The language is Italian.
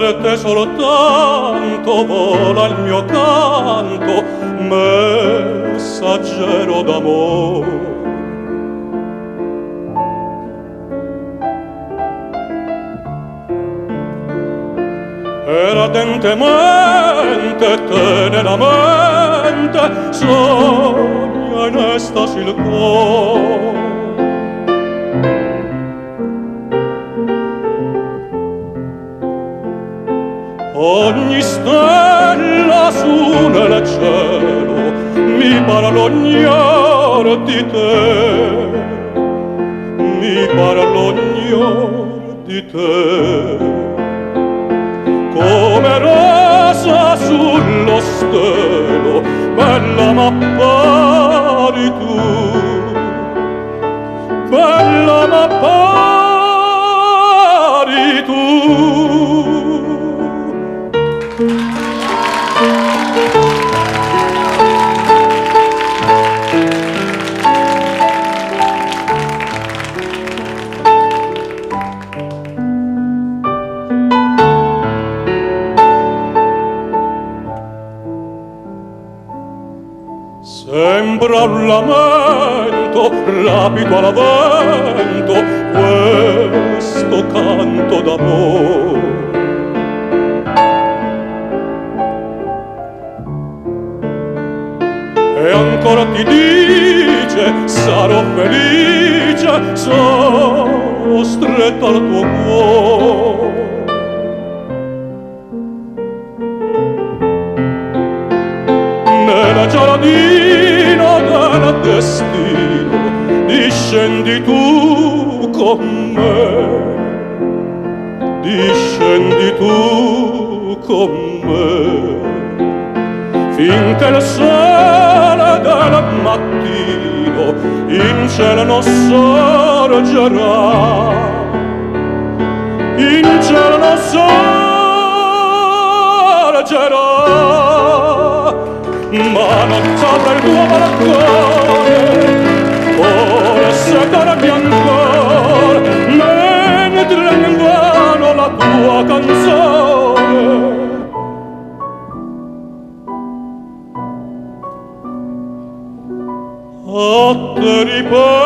per te soltanto vola il mio canto, messaggero d'amore. E ardentemente, teneramente sogna in estasi il cuore. Ogni stella su nel cielo mi pare l'ognar di te, mi pare l'ognar di te. Come rosa sullo stelo, bella m'appari tu, bella m'appari tu. Sembra un lamento rapido al vento, questo canto d'amore. E ancora ti dice, sarò felice, sono stretta al tuo cuore. Nella giardino del destino discendi tu con me, discendi tu con me, finché il sole del mattino in cielo non sorgerà, in cielo non sorgerà. Ma non s'apre il tuo balcone, ora segarmi ancora, mentre invano la tua canzone. A te ripeterà